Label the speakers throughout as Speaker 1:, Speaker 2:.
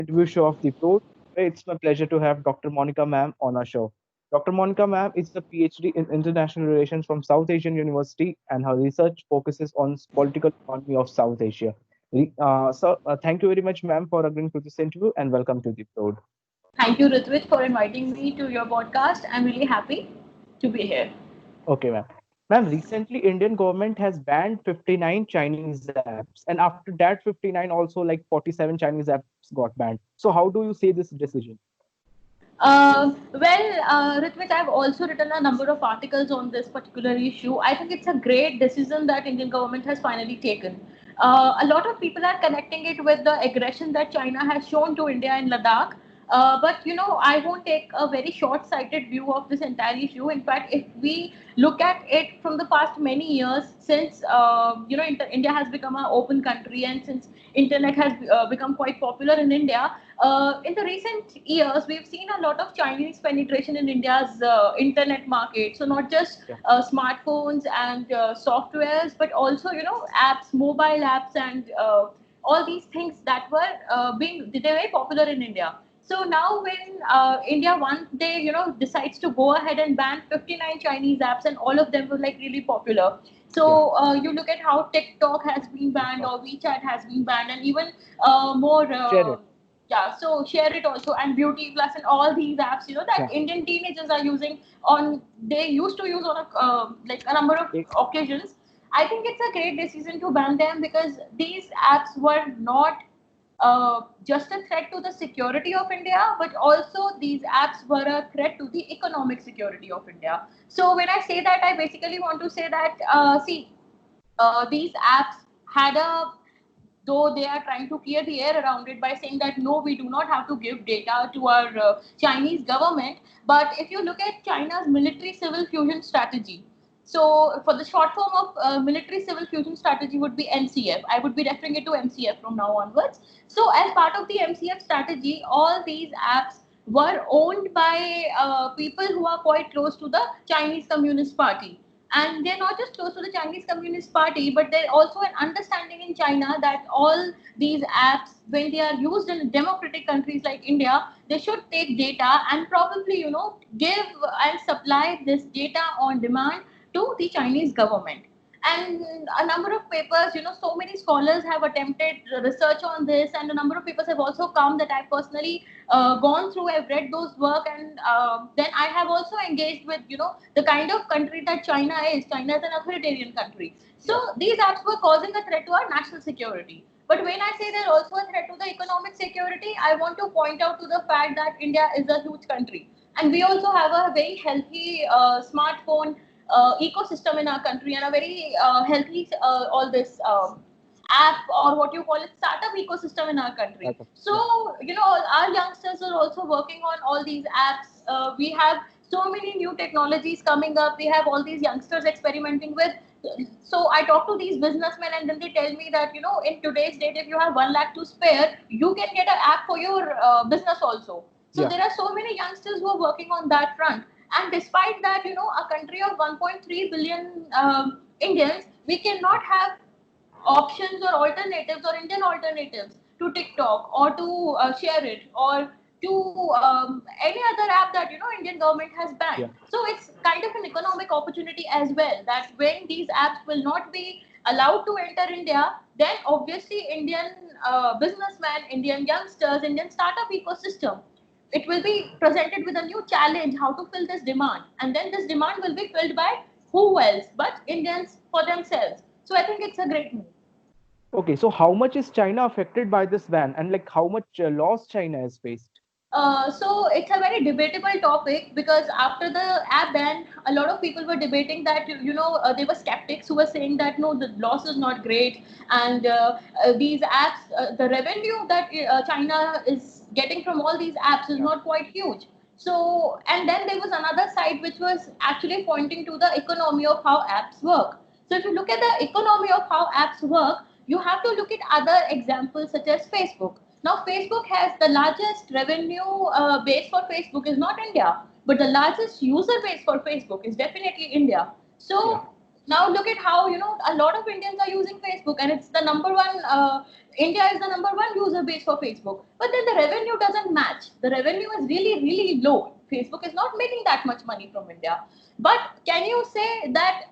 Speaker 1: interview show of the Pro. Today, it's my pleasure to have Dr. Monica Ma'am on our show. Dr. Monica Ma'am is a PhD in International Relations from South Asian University, and her research focuses on political economy of South Asia. Thank you very much, ma'am, for agreeing to this interview, and welcome to the Pro.
Speaker 2: Thank you, Ritvik, for inviting me to your podcast. I'm really happy to be here.
Speaker 1: Okay, ma'am. Ma'am, recently Indian government has banned 59 Chinese apps, and after that 59 also like 47 Chinese apps got banned. So how do you see this decision?
Speaker 2: Ritvik, I've also written a number of articles on this particular issue. I think it's a great decision that Indian government has finally taken. A lot of people are connecting it with the aggression that China has shown to India in Ladakh. But I won't take a very short-sighted view of this entire issue. In fact, if we look at it from the past many years, since India has become an open country, and since internet has become quite popular in India, in the recent years, we've seen a lot of Chinese penetration in India's internet market. So not just
Speaker 1: Yeah,
Speaker 2: smartphones and softwares, but also apps, mobile apps, and all these things that were they're very popular in India. So now when India one day decides to go ahead and ban 59 Chinese apps, and all of them were like really popular.
Speaker 1: yeah,
Speaker 2: So you look at how TikTok has been banned,
Speaker 1: TikTok.
Speaker 2: or WeChat has been banned, and even more.
Speaker 1: Share it.
Speaker 2: Yeah, so share it also, and Beauty Plus and all these apps that
Speaker 1: Yeah.
Speaker 2: Indian teenagers are using on they used to use on a number of
Speaker 1: Eh,
Speaker 2: occasions. I think it's a great decision to ban them, because these apps were not just a threat to the security of India, but also these apps were a threat to the economic security of India. So when I say that, I basically want to say that these apps had a though they are trying to clear the air around it by saying that no, we do not have to give data to our Chinese government. But if you look at China's military civil fusion strategy, so for the short form of military civil fusion strategy would be MCF. I would be referring it to MCF from now onwards. So as part of the MCF strategy, all these apps were owned by people who are quite close to the Chinese Communist Party, and they're not just close to the Chinese Communist Party, but there's also an understanding in China that all these apps, when they are used in democratic countries like India, they should take data and probably give and supply this data on demand to the Chinese government. And a number of papers, so many scholars have attempted research on this, and a number of papers have also come that I personally gone through. I've read those work, and then I have also engaged with the kind of country that China is. China is an authoritarian country. So
Speaker 1: yeah.
Speaker 2: these apps were causing a threat to our national security. But when I say they're also a threat to the economic security, I want to point out to the fact that India is a huge country, and we also have a very healthy smartphone ecosystem in our country, and a very healthy all this app, or what you call it, startup ecosystem in our country.
Speaker 1: Startup.
Speaker 2: So
Speaker 1: Yeah.
Speaker 2: our youngsters are also working on all these apps. We have so many new technologies coming up. We have all these youngsters experimenting with. So I talk to these businessmen, and then they tell me that in today's date, if you have 1 lakh to spare, you can get an app for your business also. So
Speaker 1: Yeah.
Speaker 2: there are so many youngsters who are working on that front. And despite that, a country of 1.3 billion Indians, we cannot have options or alternatives or Indian alternatives to TikTok, or to share it, or to any other app that Indian government has banned.
Speaker 1: Yeah.
Speaker 2: So it's kind of an economic opportunity as well, that when these apps will not be allowed to enter India, then obviously Indian businessmen, Indian youngsters, Indian startup ecosystem, it will be presented with a new challenge how to fill this demand, and then this demand will be filled by who else but Indians for themselves. So I think it's a great move.
Speaker 1: Okay, so how much is China affected by this ban, and like how much loss China has faced?
Speaker 2: So it's a very debatable topic, because after the app ban, a lot of people were debating that they were skeptics who were saying that no, the loss is not great, and these apps, the revenue that China is getting from all these apps is
Speaker 1: Yeah.
Speaker 2: not quite huge. So, and then there was another side which was actually pointing to the economy of how apps work. So if you look at the economy of how apps work, you have to look at other examples such as Facebook. Now, Facebook has the largest revenue base for Facebook is not India, but the largest user base for Facebook is definitely India.
Speaker 1: Yeah.
Speaker 2: So, Now look at how a lot of Indians are using Facebook, and it's the number one. India is the number one user base for Facebook, but then the revenue doesn't match. The revenue is really really low. Facebook is not making that much money from India. But can you say that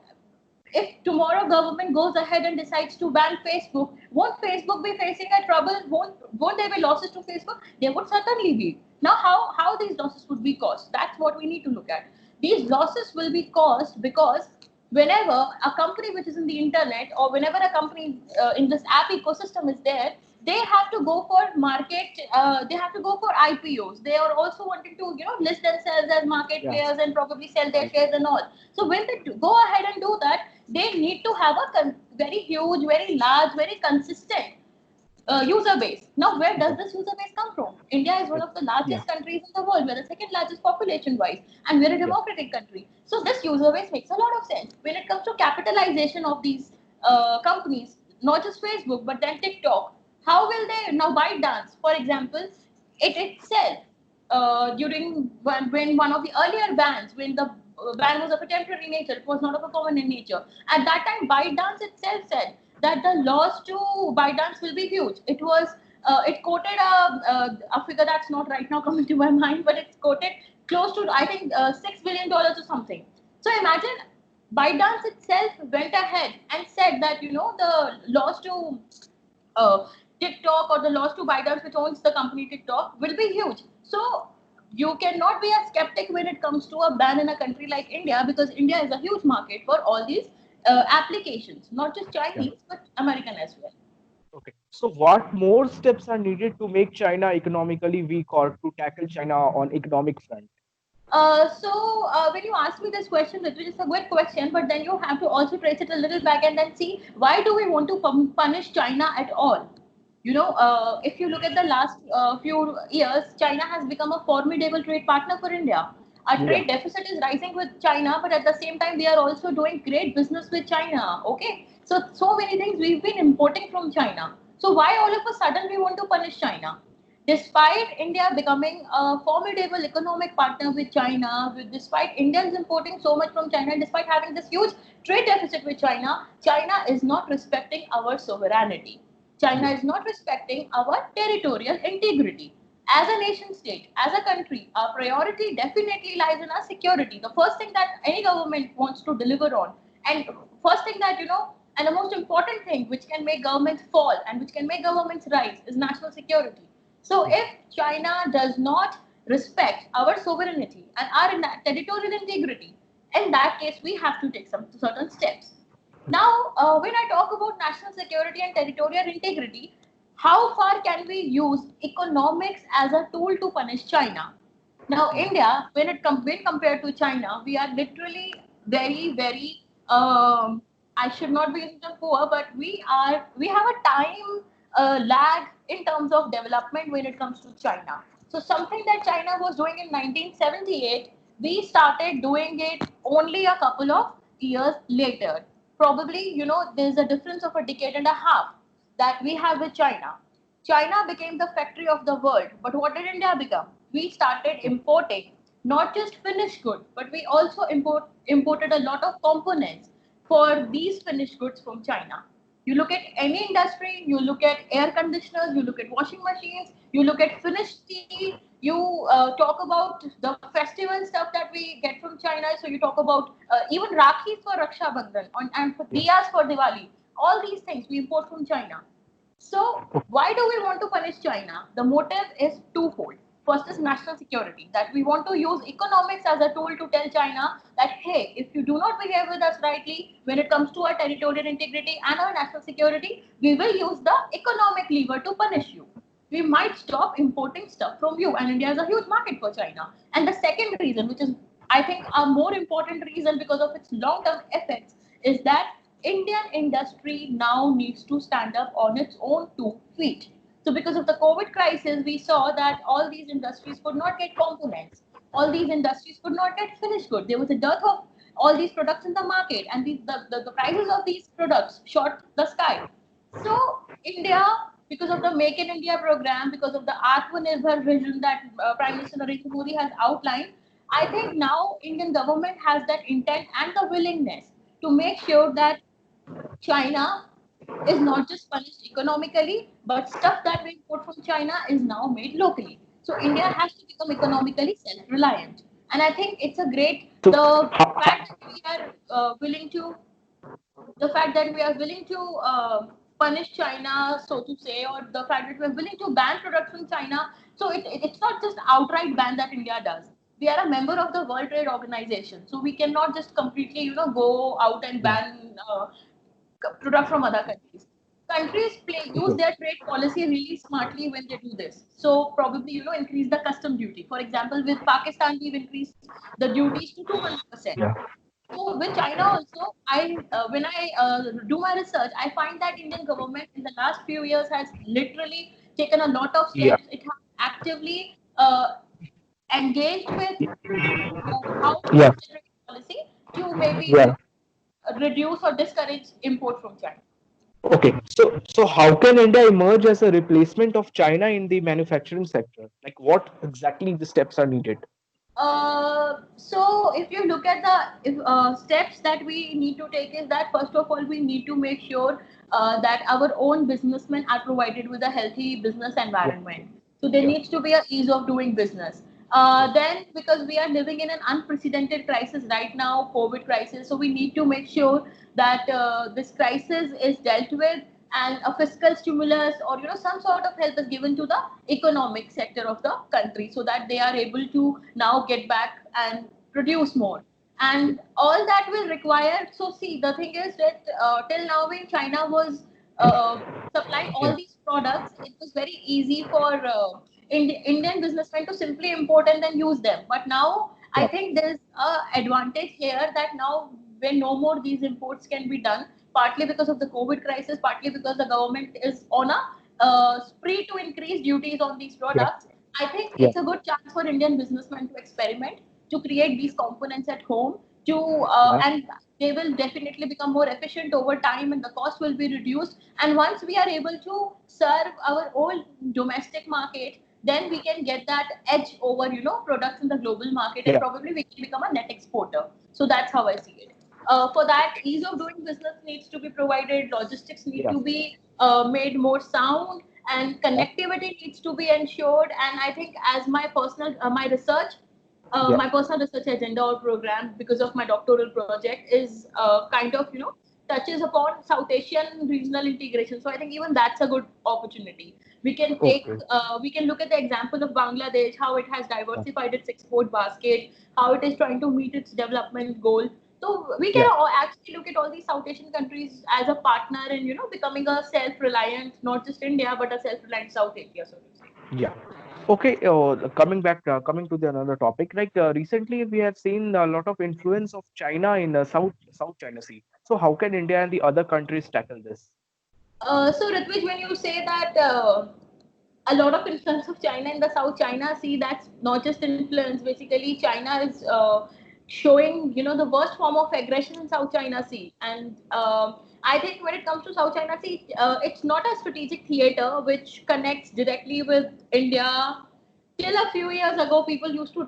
Speaker 2: if tomorrow government goes ahead and decides to ban Facebook, won't Facebook be facing a trouble? Won't there be losses to Facebook? There would certainly be. Now, how these losses would be caused? That's what we need to look at. These losses will be caused because whenever a company which is in the internet, or whenever a company in this app ecosystem is there, they have to go for market. They have to go for IPOs. They are also wanting to list themselves as market
Speaker 1: Yeah.
Speaker 2: players and probably sell their
Speaker 1: Right.
Speaker 2: shares and all. So when they go ahead and do that, they need to have a very huge, very large, very consistent user base. Now, where does
Speaker 1: Okay.
Speaker 2: this user base come from? India is one
Speaker 1: Right.
Speaker 2: of the
Speaker 1: Yeah.
Speaker 2: largest countries in the world. We're the second largest population wise, and we're a
Speaker 1: Yeah.
Speaker 2: democratic country. So, this user base makes a lot of sense. When it comes to capitalization of these companies, not just Facebook, but then TikTok, how will they now ByteDance, for example, it itself during when one of the earlier bans, when the ban was of a temporary nature, it was not of a permanent nature. At that time, ByteDance itself said that the loss to ByteDance will be huge. It quoted a figure that's not right now coming to my mind, but it's quoted close to I think $6 billion or something. So imagine ByteDance itself went ahead and said that the loss to uh, TikTok, or the loss to ByteDance, which owns the company TikTok, will be huge. So you cannot be a skeptic when it comes to a ban in a country like India, because India is a huge market for all these applications, not just
Speaker 1: Yeah.
Speaker 2: Chinese but American as well.
Speaker 1: Okay. So, what more steps are needed to make China economically weak or to tackle China on economic front?
Speaker 2: When you ask me this question, which is a good question, but then you have to also trace it a little back and then see why do we want to punish China at all? If you look at the last few years, China has become a formidable trade partner for India. Our
Speaker 1: Yeah.
Speaker 2: trade deficit is rising with China, but at the same time, we are also doing great business with China. Okay, so many things we've been importing from China. So why all of a sudden we want to punish China? Despite India becoming a formidable economic partner with China, despite Indians importing so much from China, despite having this huge trade deficit with China, China is not respecting our sovereignty. China
Speaker 1: Yeah.
Speaker 2: is not respecting our territorial integrity. As a nation state, as a country, our priority definitely lies in our security. The first thing that any government wants to deliver on, and first thing that and the most important thing which can make governments fall and which can make governments rise is national security. So
Speaker 1: Yeah.
Speaker 2: if China does not respect our sovereignty and our territorial integrity, in that case, we have to take some certain steps. Now, when I talk about national security and territorial integrity, how far can we use economics as a tool to punish China? Now,
Speaker 1: Yeah.
Speaker 2: India, when compared to China, we are literally very, very. I should not be using the poor, but we have a time lag in terms of development when it comes to China. So something that China was doing in 1978, we started doing it only a couple of years later. Probably, there's a difference of a decade and a half that we have with China. China became the factory of the world, but what did India become? We started importing not just finished goods, but we also imported a lot of components for these finished goods from China. You look at any industry, you look at air conditioners, you look at washing machines, you look at finished steel, you talk about the festival stuff that we get from China. So you talk about even Rakhi for Raksha Bandhan and for
Speaker 1: Yeah.
Speaker 2: Diyas for Diwali. All these things we import from China. So, why do we want to punish China? The motive is twofold. First is national security, that we want to use economics as a tool to tell China that, hey, if you do not behave with us rightly when it comes to our territorial integrity and our national security, we will use the economic lever to punish you. We might stop importing stuff from you, and India is a huge market for China. And the second reason, which is I think a more important reason because of its long-term effects, is that Indian industry now needs to stand up on its own 2 feet. So, because of the COVID crisis, we saw that all these industries could not get components. All these industries could not get finished goods. There was a dearth of all these products in the market, and the prices of these products shot the sky. So, India, because of the Make in India program, because of the Atmanirbhar vision that Prime Minister Narendra Modi has outlined, I think now Indian government has that intent and the willingness to make sure that China is not just punished economically, but stuff that we import from China is now made locally. So India has to become economically self-reliant, and I think it's a great
Speaker 1: So,
Speaker 2: the fact that we are willing to the fact that we are willing to punish China, so to say, or the fact that we're willing to ban products from China. So it's not just outright ban that India does. We are a member of the World Trade Organization, so we cannot just completely, go out and
Speaker 1: yeah.
Speaker 2: ban product from other countries. Countries use
Speaker 1: Okay.
Speaker 2: their trade policy really smartly when they do this. So probably, increase the custom duty. For example, with Pakistan, we've increased the duties to 200%.
Speaker 1: Yeah.
Speaker 2: So with China also, when I do my research, I find that Indian government in the last few years has literally taken a lot of
Speaker 1: Yeah.
Speaker 2: steps. It has actively engaged with how to
Speaker 1: Yeah.
Speaker 2: use the trade policy to maybe
Speaker 1: Yeah.
Speaker 2: reduce or discourage import from China.
Speaker 1: Okay. So how can India emerge as a replacement of China in the manufacturing sector? Like, what exactly the steps are needed?
Speaker 2: So if you look at the steps that we need to take is that first of all we need to make sure that our own businessmen are provided with a healthy business
Speaker 1: Yeah.
Speaker 2: environment. So there
Speaker 1: Yeah.
Speaker 2: needs to be a ease of doing business.
Speaker 1: Yeah.
Speaker 2: Then because we are living in an unprecedented crisis right now, COVID crisis, so we need to make sure that this crisis is dealt with and a fiscal stimulus or some sort of help is given to the economic sector of the country so that they are able to now get back and produce more, and all that will require. So see, the thing is that till now when China was supplying all
Speaker 1: Yeah.
Speaker 2: these products, it was very easy for Indian businessmen to simply import and then use them. But now I
Speaker 1: Yeah.
Speaker 2: think there's a advantage here that now when no more these imports can be done, partly because of the COVID crisis, partly because the government is on a spree to increase duties on these
Speaker 1: Yeah.
Speaker 2: products. I think
Speaker 1: Yeah.
Speaker 2: it's a good chance for Indian businessmen to experiment, to create these components at home,
Speaker 1: Yeah.
Speaker 2: and they will definitely become more efficient over time and the cost will be reduced. And once we are able to serve our own domestic market, then we can get that edge over, products in the global market, and
Speaker 1: Yeah.
Speaker 2: probably we can become a net exporter. So that's how I see it. For that, ease of doing business needs to be provided, logistics need
Speaker 1: Yeah.
Speaker 2: to be made more sound, and
Speaker 1: Yeah.
Speaker 2: connectivity needs to be ensured. And I think as
Speaker 1: Yeah.
Speaker 2: my personal research agenda or program, because of my doctoral project, is kind of, touches upon South Asian regional integration. So I think even that's a good opportunity.
Speaker 1: Okay.
Speaker 2: We can look at the example of Bangladesh, how it has
Speaker 1: Yeah.
Speaker 2: diversified its export basket, how it is trying to meet its development goal. So we can
Speaker 1: Yeah.
Speaker 2: actually look at all these South Asian countries as a partner in, becoming a self-reliant, not just India, but a self-reliant South Asia, so to say.
Speaker 1: Yeah. Okay. Coming back, coming to the another topic. Like, recently, we have seen a lot of influence of China in the South China Sea. So how can India and the other countries tackle this?
Speaker 2: So Ritvij, when you say that a lot of influence of China in the South China Sea, that's not just influence. Basically, China is showing, the worst form of aggression in South China Sea. And I think when it comes to South China Sea, it's not a strategic theater which connects directly with India. Till a few years ago, people used to,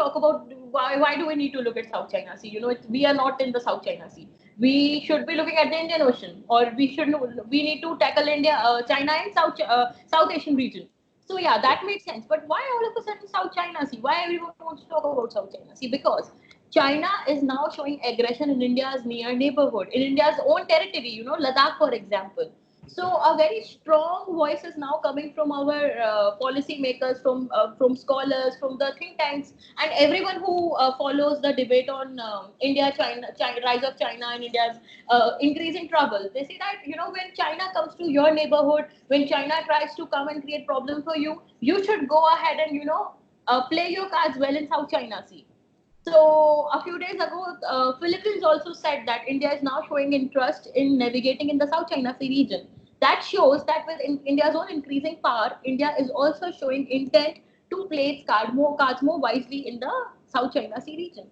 Speaker 2: talk about why do we need to look at South China Sea? We are not in the South China Sea. We should be looking at the Indian Ocean, or we need to tackle China and South Asian region. So yeah,
Speaker 1: Yeah.
Speaker 2: that made sense. But why all of a sudden South China Sea? Why everyone wants to talk about South China Sea? Because China is now showing aggression in India's near neighborhood, in India's own territory. Ladakh, for example. So a very strong voice is now coming from our policy makers, from scholars, from the think tanks, and everyone who follows the debate on China, rise of China and India's increasing trouble. They say that when China comes to your neighborhood, when China tries to come and create problem for you, you should go ahead and play your cards well in South China Sea. So a few days ago, Philippines also said that India is now showing interest in navigating in the South China Sea region. That shows that with India's own increasing power, India is also showing intent to play its cards more wisely in the South China Sea region.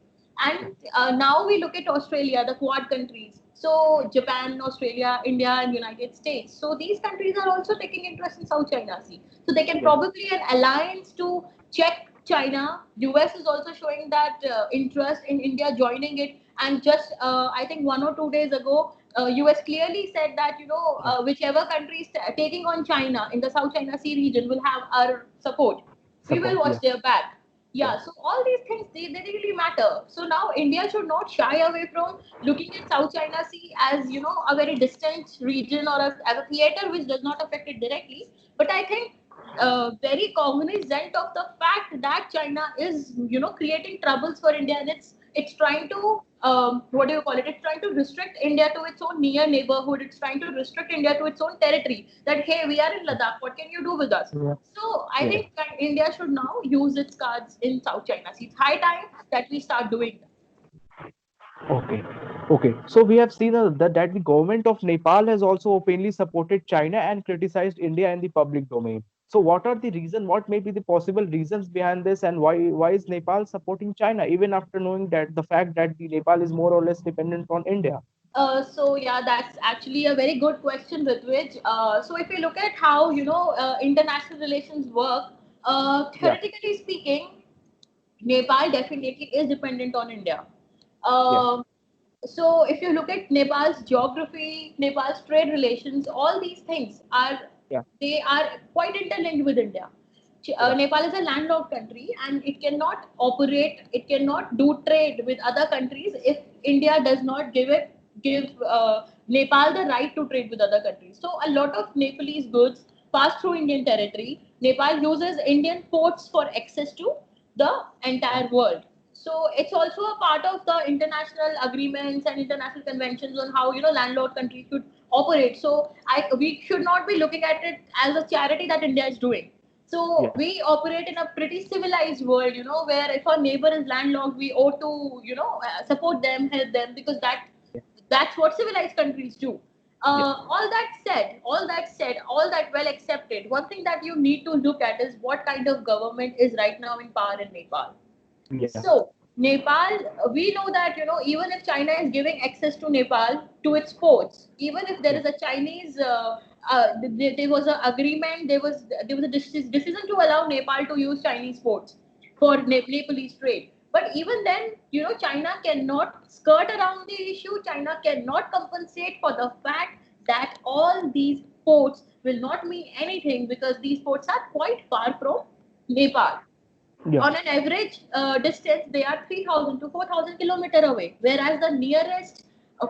Speaker 2: And now we look at Australia, the Quad countries. So Japan, Australia, India, and United States. So these countries are also taking interest in South China Sea. So they can
Speaker 1: Yeah.
Speaker 2: probably an alliance to check China. US is also showing that interest in India joining it, And just I think 1 or 2 days ago, US clearly said that
Speaker 1: Yeah.
Speaker 2: whichever country is taking on China in the South China Sea region will have our support. We will
Speaker 1: Support.
Speaker 2: watch
Speaker 1: Yeah.
Speaker 2: their back.
Speaker 1: Yeah.
Speaker 2: Yeah, so all these things they really matter. So now India should not shy away from looking at South China Sea as a very distant region or as a theater which does not affect it directly. But I think very cognizant of the fact that China is creating troubles for India, and it's trying to what do you call it? It's trying to restrict India to its own near neighborhood. It's trying to restrict India to its own territory. That hey, we are in Ladakh. What can you do with us?
Speaker 1: Yeah.
Speaker 2: So I
Speaker 1: Yeah.
Speaker 2: think India should now use its cards in South China Sea. It's high time that we start doing that.
Speaker 1: Okay. Okay. So we have seen that the government of Nepal has also openly supported China and criticized India in the public domain. So what are the reason? What may be the possible reasons behind this, and why is Nepal supporting China even after knowing that the fact that the Nepal is more or less dependent on India?
Speaker 2: So yeah, that's actually a very good question, Ritwij. So if you look at how international relations work,
Speaker 1: Yeah.
Speaker 2: theoretically speaking, Nepal definitely is dependent on India.
Speaker 1: Yeah.
Speaker 2: Um so if you look at Nepal's geography, Nepal's trade relations, all these things
Speaker 1: Yeah.
Speaker 2: they are quite interlinked with India.
Speaker 1: Yeah.
Speaker 2: Nepal is a landlocked country and it cannot operate, it cannot do trade with other countries if India does not give Nepal the right to trade with other countries. So a lot of Nepalese goods pass through Indian territory. Nepal uses Indian ports for access to the entire world. So it's also a part of the international agreements and international conventions on how landlord countries should operate. So we should not be looking at it as a charity that India is doing. So
Speaker 1: Yeah.
Speaker 2: we operate in a pretty civilized world, where if our neighbor is landlocked, we ought to support them, help them, because
Speaker 1: Yeah.
Speaker 2: that's what civilized countries do.
Speaker 1: Yeah.
Speaker 2: All that well accepted. One thing that you need to look at is what kind of government is right now in power in Nepal.
Speaker 1: Yeah.
Speaker 2: So Nepal, we know that even if China is giving access to Nepal to its ports, even if there
Speaker 1: Yeah.
Speaker 2: is a Chinese, there was an agreement, there was a decision to allow Nepal to use Chinese ports for Nepalese trade. But even then, China cannot skirt around the issue. China cannot compensate for the fact that all these ports will not mean anything because these ports are quite far from Nepal.
Speaker 1: Yeah.
Speaker 2: On an average distance, they are 3,000 to 4,000 kilometer away, whereas the nearest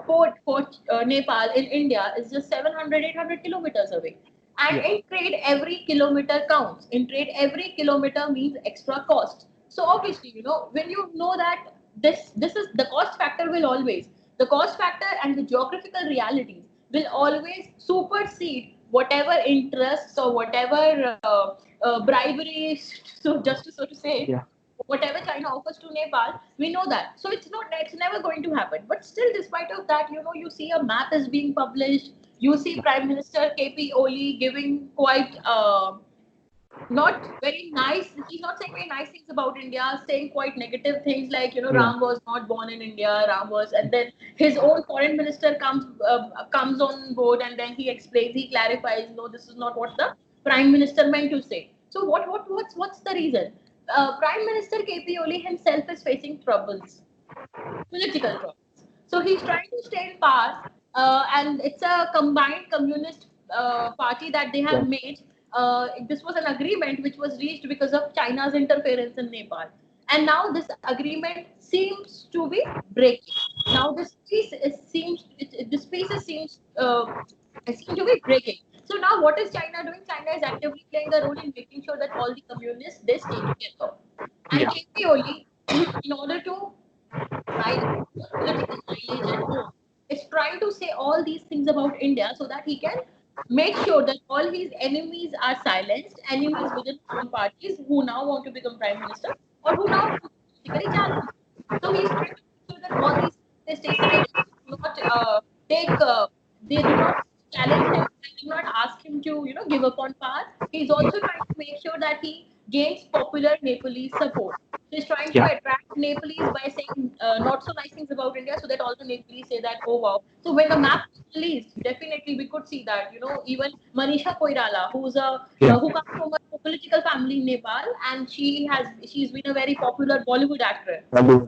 Speaker 2: port for Nepal in India is just 700, 800 kilometers away. And
Speaker 1: Yeah.
Speaker 2: in trade, every kilometer counts. In trade, every kilometer means extra cost. So obviously, when you know that this is the cost factor will always the cost factor and the geographical realities will always supersede whatever interests or whatever bribery, so to say,
Speaker 1: Yeah.
Speaker 2: whatever China offers to Nepal, we know that. So it's never going to happen. But still, despite of that, you see a map is being published. You see
Speaker 1: Yeah.
Speaker 2: Prime Minister KP Oli giving quite not very nice. He's not saying very nice things about India, saying quite negative things like
Speaker 1: Yeah.
Speaker 2: Ram was not born in India. Ram was, and then his own foreign minister comes on board, and then he explains, he clarifies, no, this is not what the prime minister meant to say. So what's the reason? Prime Minister KP Oli himself is facing troubles, political problems. So he's trying to stay in power, and it's a combined communist party that they have
Speaker 1: Yeah.
Speaker 2: made. This was an agreement which was reached because of China's interference in Nepal, and now this agreement seems to be breaking. Now this peace seem to be breaking. So now what is China doing? China is actively playing a role in making sure that all the communists they stay together. And
Speaker 1: Yeah.
Speaker 2: KP Oli, in order to hide political mileage at home, is trying to say all these things about India so that he can make sure that all his enemies are silenced, enemies within his own parties who now want to become prime minister or who now want to politically challenge. So he's trying to make sure that all these they stay silent, do not take, they do not challenge him, they do not ask him to give up on power. He's also trying to make sure that he gains popular Nepalese support. So he's trying to
Speaker 1: Yeah.
Speaker 2: attract Nepalese by saying not so nice things about India, so that all the Nepalese say that, oh wow. So when the map was released, definitely we could see that even Manisha Koirala,
Speaker 1: Yeah.
Speaker 2: who comes from a political family in Nepal, and she's been a very popular Bollywood actress. So
Speaker 1: Hello.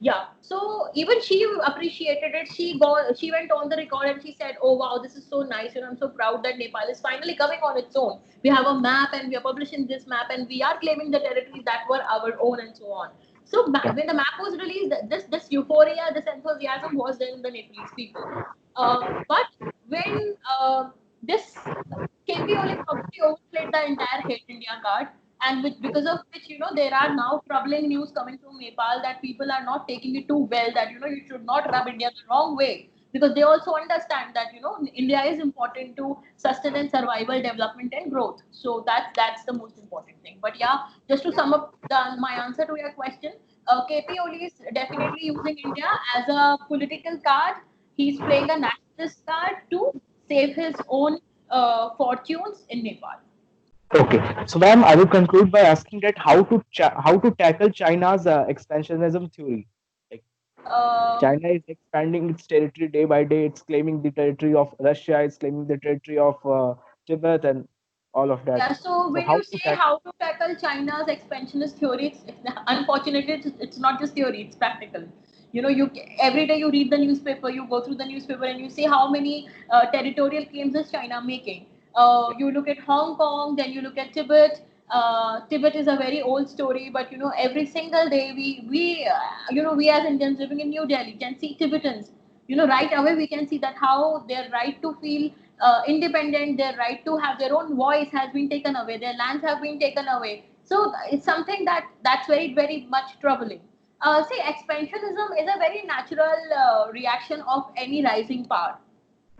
Speaker 2: Yeah, so even she appreciated it. She went on the record and she said, "Oh wow, this is so nice, and I'm so proud that Nepal is finally coming on its own. We have a map, and we are publishing this map, and we are claiming the territories that were our own, and so on." So
Speaker 1: Yeah.
Speaker 2: when the map was released, this euphoria, this enthusiasm was there in the Nepalese people. But when this KP only probably overplayed the entire Hate India card, and because of which there are now troubling news coming from Nepal that people are not taking it too well. That you should not rub India the wrong way, because they also understand that India is important to sustenance, survival, development, and growth. So that's the most important thing. But yeah, just to sum up my answer to your question, KP Oli is definitely using India as a political card. He's playing a nationalist card to save his own fortunes in Nepal.
Speaker 1: Okay. So, ma'am, I will conclude by asking that how to tackle China's expansionism theory. Like,
Speaker 2: Um,
Speaker 1: China is expanding its territory day by day. It's claiming the territory of Russia. It's claiming the territory of Tibet and all of that.
Speaker 2: yeah, so
Speaker 1: So,
Speaker 2: when
Speaker 1: how
Speaker 2: you
Speaker 1: to
Speaker 2: say
Speaker 1: tackle?
Speaker 2: how to tackle China's expansionist theory, unfortunately, it's not just theory, it's practical. You every day you read the newspaper, you go through the newspaper, and you see how many territorial claims is China making.
Speaker 1: Yeah.
Speaker 2: You look at Hong Kong, then you look at Tibet. Tibet is a very old story, but every single day we as Indians living in New Delhi can see Tibetans. Right away we can see that how their right to feel independent, their right to have their own voice has been taken away, their lands have been taken away. So it's something that's very very much troubling. See, expansionism is a very natural reaction of any rising power.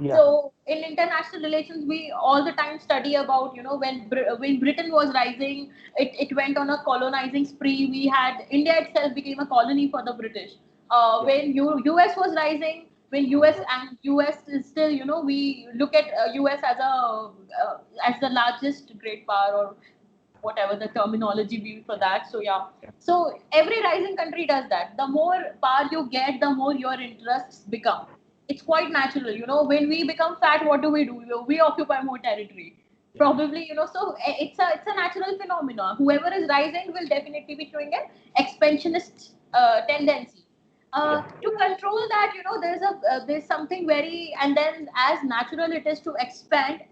Speaker 1: Yeah.
Speaker 2: So in international relations, we all the time study about when Britain was rising, it went on a colonizing spree. We had India itself became a colony for the British.
Speaker 1: Yeah.
Speaker 2: When US was rising, when US is still we look at US as the largest great power, or whatever the terminology be for that. So yeah,
Speaker 1: Yeah.
Speaker 2: so every rising country does that. The more power you get, the more your interests become. It's quite natural. When we become fat, what do? We occupy more territory.
Speaker 1: Yeah.
Speaker 2: Probably, so it's a natural phenomenon. Whoever is rising will definitely be showing an expansionist tendency.
Speaker 1: Yeah.
Speaker 2: To control that, there's something very, and then as natural it is to expand,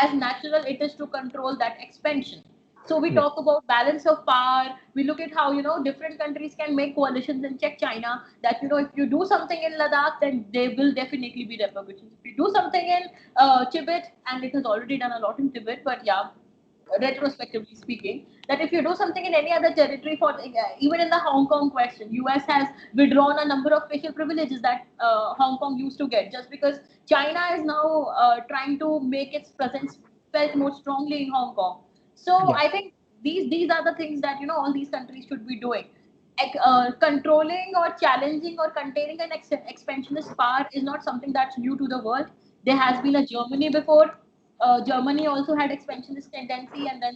Speaker 2: as natural it is to control that expansion. So we
Speaker 1: Yeah.
Speaker 2: talk about balance of power. We look at how different countries can make coalitions and check China. That if you do something in Ladakh, then there will definitely be repercussions. If you do something in Tibet, and it has already done a lot in Tibet, but yeah, retrospectively speaking, that if you do something in any other territory, for even in the Hong Kong question, US has withdrawn a number of special privileges that Hong Kong used to get, just because China is now trying to make its presence felt more strongly in Hong Kong. So
Speaker 1: Yeah.
Speaker 2: I think these are the things that all these countries should be doing. Controlling or challenging or containing an expansionist power is not something that's new to the world. There has been a Germany before. Germany also had expansionist tendency, and then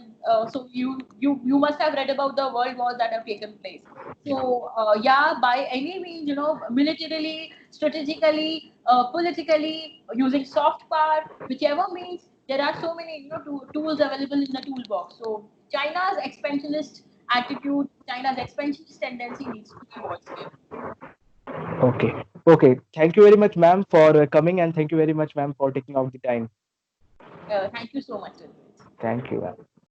Speaker 2: so you must have read about the world wars that have taken place.
Speaker 1: Yeah.
Speaker 2: So yeah, by any means, militarily, strategically, politically, using soft power, whichever means, there are so many tools available in the toolbox. So China's expansionist attitude, China's expansionist tendency needs to be watched carefully.
Speaker 1: Okay. Okay. Thank you very much, ma'am, for coming, and thank you very much, ma'am, for taking out the time.
Speaker 2: Thank you so much, Dilpreet.
Speaker 1: Thank you, ma'am.